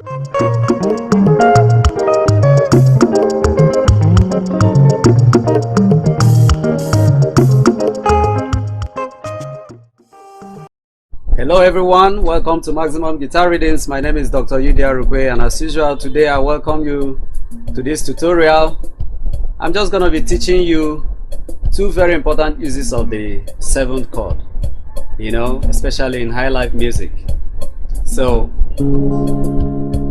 Hello everyone, welcome to Maximum Guitar Readings. My name is Dr. Rukwe, and as usual today I welcome you to this tutorial. I'm just going to be teaching you two very important uses of the 7th chord, especially in Highlife music. So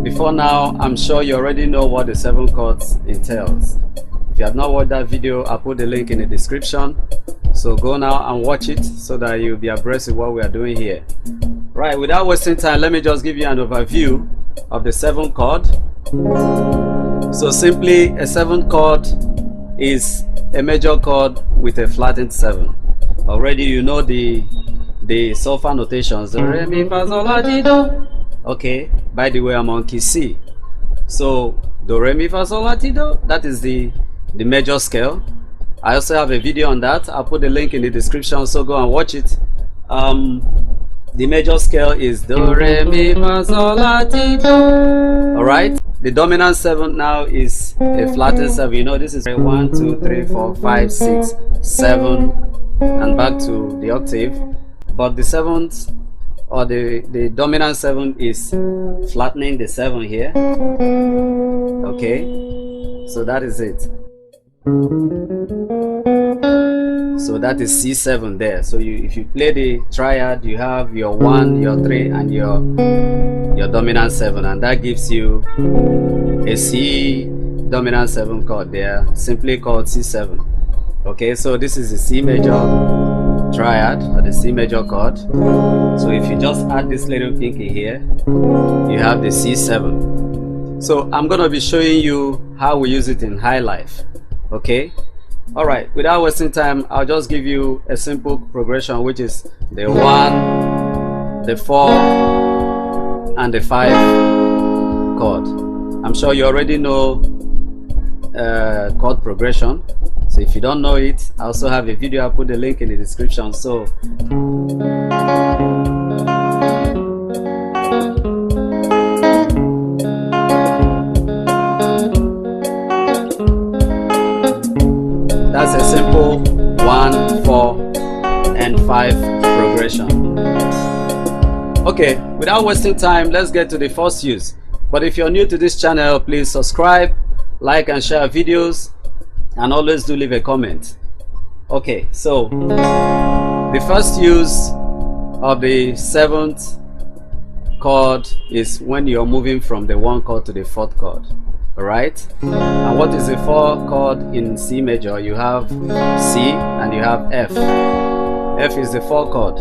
before now, I'm sure you already know what the 7th chords entails. If you have not watched that video, I'll put the link in the description. So go now and watch it so that you'll be abreast of what we are doing here. Right, without wasting time, let me just give you an overview of the 7th chord. So simply, a 7th chord is a major chord with a flattened 7. Already you know the solfa notations. Do, re, mi, fa, sol, la, ti, do. Okay, by the way, I'm on key C. So do, re, mi, fa, sol, la, ti, do, that is the major scale. I also have a video on that. I'll put the link in the description, so go and watch it. The major scale is do, re, mi, fa, sol, la, ti, do. Alright, the dominant 7 now is a flattened 7. You know, this is 1, 2, 3, 4, 5, 6, 7, and back to the octave. But the 7th, or the dominant 7, is flattening the 7 here. Okay, so that is it. So that is C7 there. So if you play the triad, you have your 1, your 3, and your dominant 7, and that gives you a C dominant 7 chord there, simply called C7. Okay, so this is the C major triad, or the C major chord. So if you just add this little pinky here, you have the C7. So I'm going to be showing you how we use it in Highlife. Okay, all right, without wasting time, I'll just give you a simple progression, which is the 1, the 4, and the 5 chord. I'm sure you already know chord progression. So if you don't know it, I also have a video. I'll put the link in the description. So that's a simple 1, 4, and 5 progression. Okay, without wasting time, let's get to the first use. But if you're new to this channel, please subscribe, like, and share videos, and always do leave a comment. Okay, so the first use of the 7th chord is when you're moving from the 1 chord to the 4th chord. Alright, and what is the 4 chord in C major? You have C and you have F. F is the 4 chord.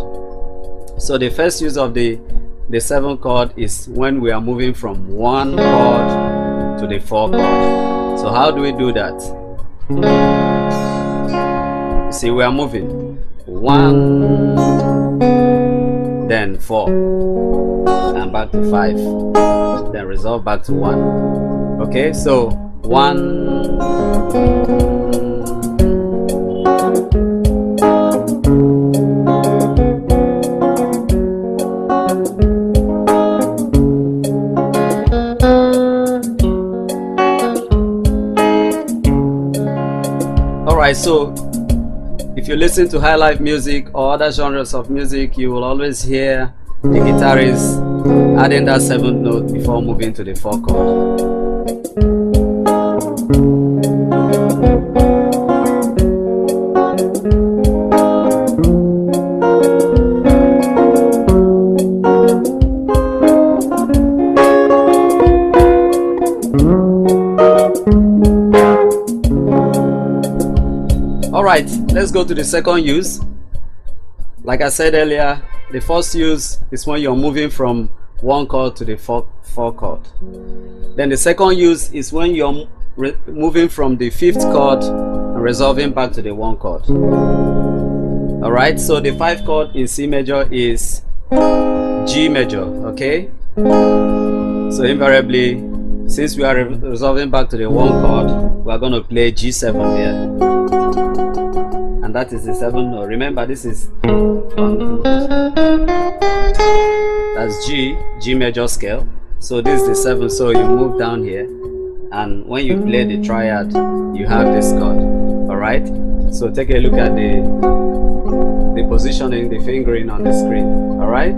So the first use of the 7th chord is when we are moving from 1 chord to the 4 chord. So how do we do that? You see, we are moving 1, then 4, and back to 5, then resolve back to 1. Okay, so 1, alright, so if you listen to Highlife music or other genres of music, you will always hear the guitarist adding that 7th note before moving to the 4 chord. Alright, let's go to the second use. Like I said earlier, the first use is when you're moving from 1 chord to the 4 chord. Then the second use is when you're moving from the 5th chord and resolving back to the 1 chord. Alright, so the 5 chord in C major is G major. Okay, so invariably, since we are resolving back to the 1 chord, we are going to play G7 here, and that is the 7th note. Remember, this is that's G major scale. So this is the 7, so you move down here, and when you play the triad, you have this chord. All right, so take a look at the positioning, the fingering on the screen. All right,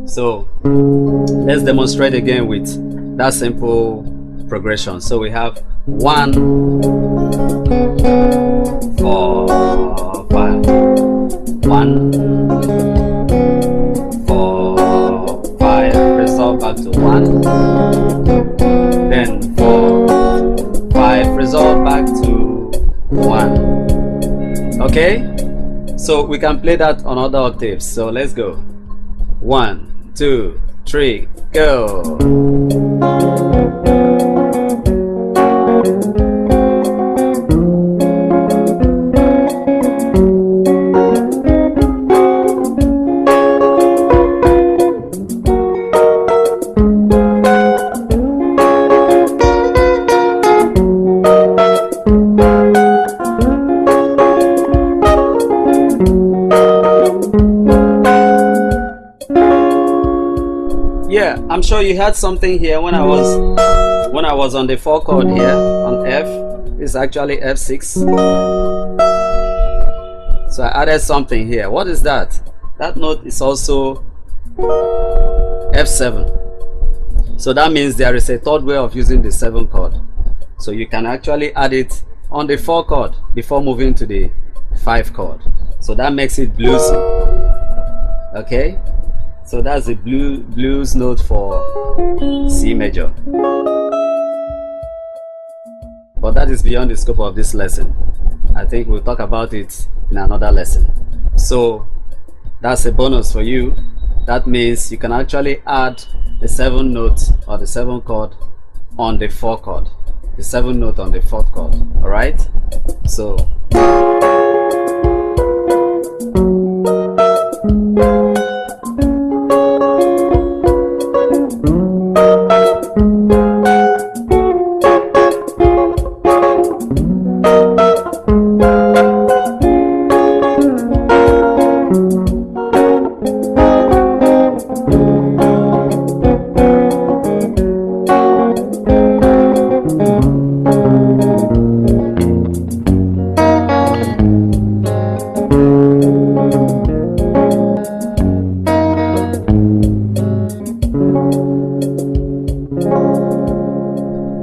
so let's demonstrate again with that simple progression. So we have 1, 4, 5, 1, 4, 5, resolve back to 1, then 4, 5, resolve back to 1. Okay, so we can play that on other octaves. So let's go. 1, 2, 3, go. Yeah, I'm sure you had something here when I was on the 4 chord here on F. It's actually F6. So I added something here. What is that? That note is also F7. So that means there is a third way of using the 7 chord. So you can actually add it on the 4 chord before moving to the 5 chord. So that makes it bluesy. Okay? So that's the blues note for C major. But that is beyond the scope of this lesson. I think we'll talk about it in another lesson. So that's a bonus for you. That means you can actually add the 7 note or the 7 chord on the 4 chord. The 7 note on the 4th chord. Alright? So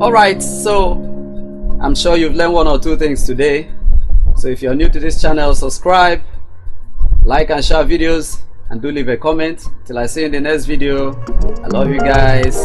alright, so I'm sure you've learned 1 or 2 things today. So if you're new to this channel, subscribe, like and share videos, and do leave a comment. Till I see you in the next video. I love you guys.